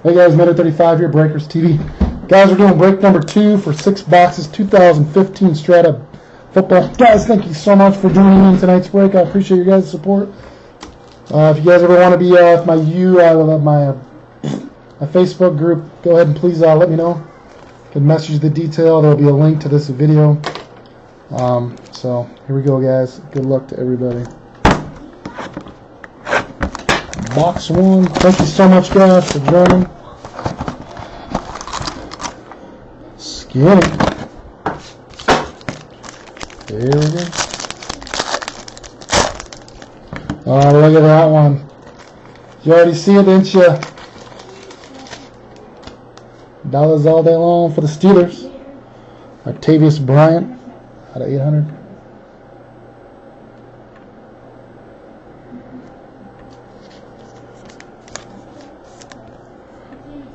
Hey guys, Meta 35 here, Breakers TV. Guys, we're doing break number 2 for 6 boxes, 2015 Strata football. Guys, thank you so much for joining me in tonight's break. I appreciate your guys' support. If you guys ever want to be with my Facebook group, go ahead and please let me know. You can message the detail. There'll be a link to this video. So here we go, guys. Good luck to everybody. Box 1. Thank you so much, guys, for joining. Skinny. There we go. Oh, look at that one. You already see it, didn't you? Dollars all day long for the Steelers. Artavius Bryant out of 800.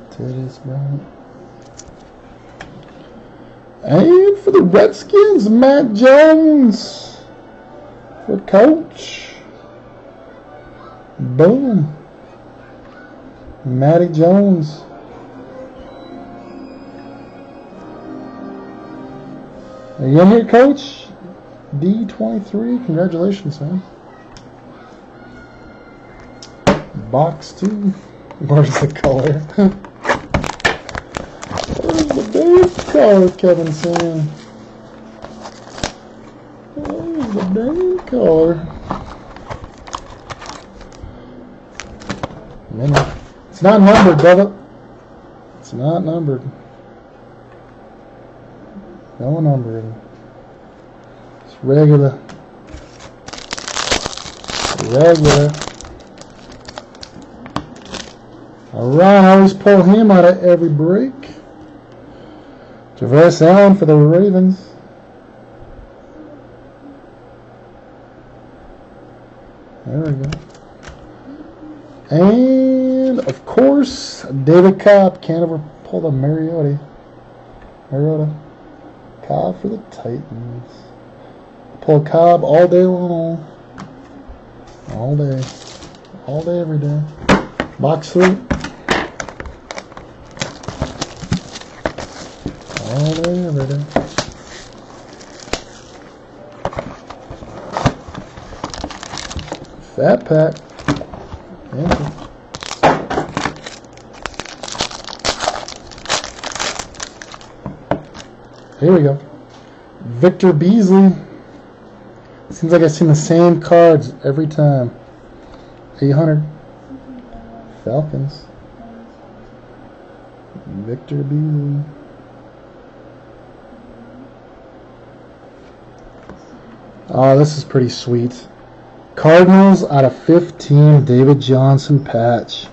Artavius Bryant. And for the Redskins, Matt Jones for coach. Boom. Matty Jones. Are you in here, coach? D23. Congratulations, man. Box 2. Where's the color? Where's the big color, Kevin saying? Where's the damn color? It's not numbered, brother. It's not numbered. No numbering. It's regular. Regular. Alright, I always pull him out of every break. Traverse Allen for the Ravens. There we go. And, of course, David Cobb. Can't ever pull the Mariota. Cobb for the Titans. Pull Cobb all day long. All day. All day, every day. Box 3. All day, every day. Fat pack. Here we go. Victor Beasley. Seems like I've seen the same cards every time. 800. Falcons. Victor Beasley. Oh, this is pretty sweet. Cardinals out of 15. David Johnson patch.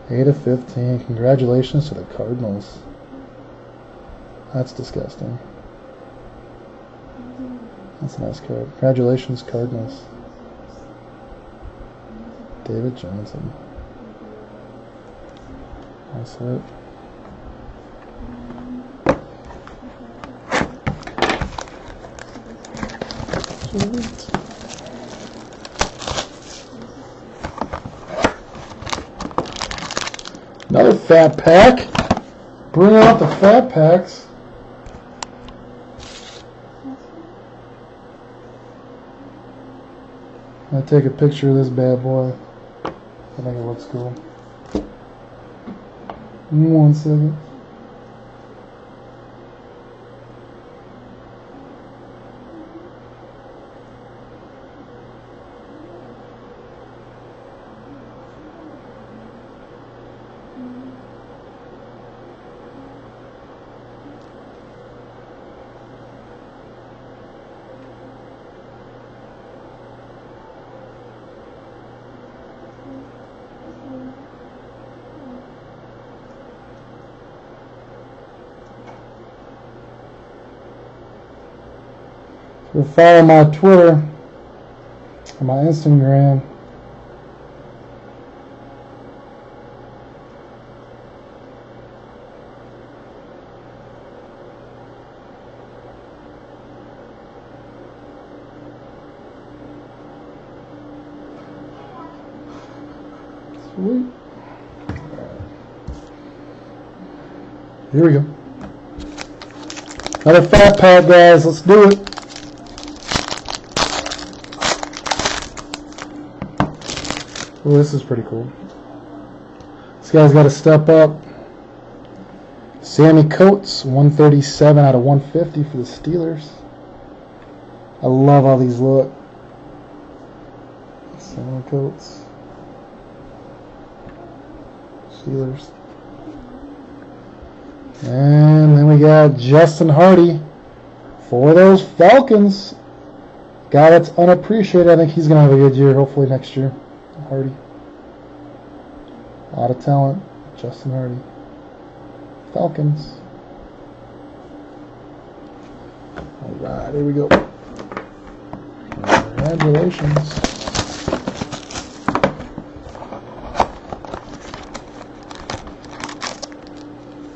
8 of 15. Congratulations to the Cardinals. That's disgusting. That's a nice card. Congratulations, Cardinals. David Johnson. That's it. Sweet. Another fat pack. Bring out the fat packs. I'll take a picture of this bad boy. I think it looks cool. 1 second. So follow my Twitter or my Instagram. Sweet. Here we go. Another fat pack, guys. Let's do it. Oh, this is pretty cool. This guy's got to step up. Sammy Coates, 137 out of 150 for the Steelers. I love how these look. Sammy Coates. Steelers. And then we got Justin Hardy for those Falcons. Guy that's unappreciated. I think he's going to have a good year, hopefully next year. Hardy. A lot of talent. Justin Hardy. Falcons. Alright, here we go. Congratulations.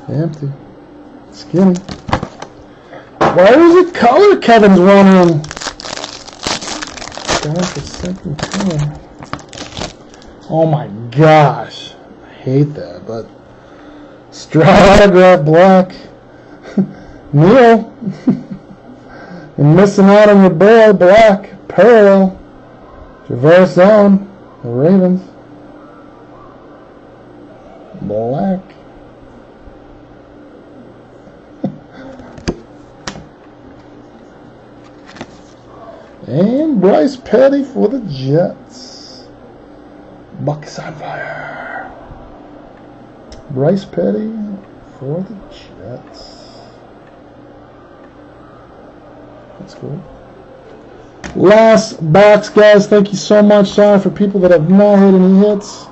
Empty. Skinny. Why is it color? Kevin's wondering. Gosh, the second color. Oh my gosh. I hate that, but Strata autograph black. Neil. You're missing out on your boy, black. Parallel. Traverse on. The Ravens. Black. And Bryce Petty for the Jets. Bucks on fire. Bryce Petty for the Jets. That's cool. Last box, guys. Thank you so much. Sorry for people that have not hit any hits.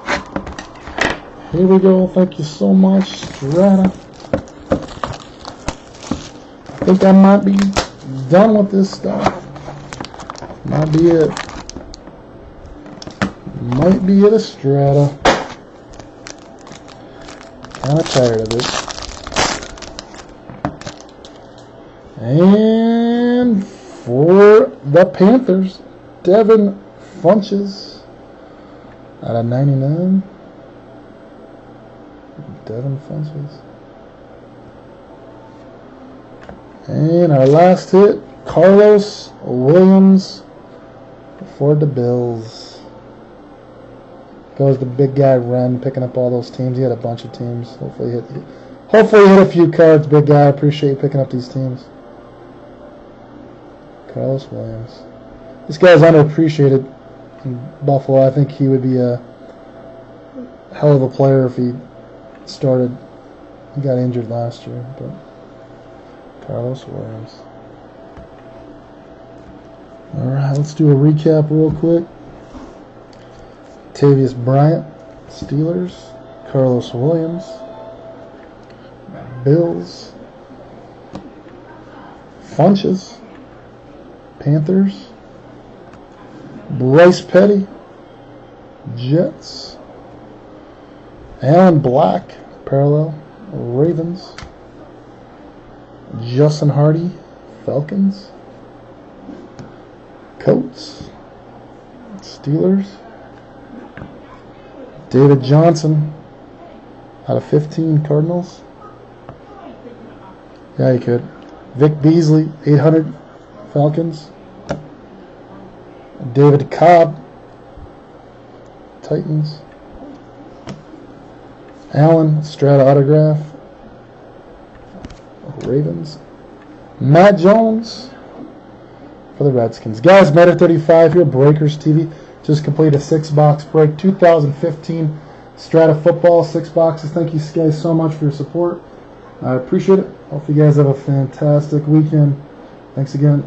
Here we go. Thank you so much, Strata. I think I might be done with this stuff. Might be it. Might be it, a Strata. Kind of tired of it. And for the Panthers, Devin Funches out of 99. Devin Funches. And our last hit, Carlos Williams for the Bills. Goes the big guy Ren, picking up all those teams. He had a bunch of teams. Hopefully hit a few cards, big guy. I appreciate you picking up these teams. Carlos Williams. This guy's underappreciated in Buffalo. I think he would be a hell of a player if he started. He got injured last year, but Carlos Williams. Alright, let's do a recap real quick. Tavius Bryant, Steelers. Carlos Williams, Bills. Funches, Panthers. Bryce Petty, Jets. Alan Black, parallel, Ravens. Justin Hardy, Falcons. Coates, Steelers. David Johnson out of 15, Cardinals. Yeah, you could. Vic Beasley, 800, Falcons. David Cobb, Titans. Allen, Strata autograph, Ravens. Matt Jones for the Redskins. Guys, Meta 35 here, Breakers TV. Just completed a 6-box break. 2015 Strata football, 6 boxes. Thank you guys so much for your support. I appreciate it. Hope you guys have a fantastic weekend. Thanks again.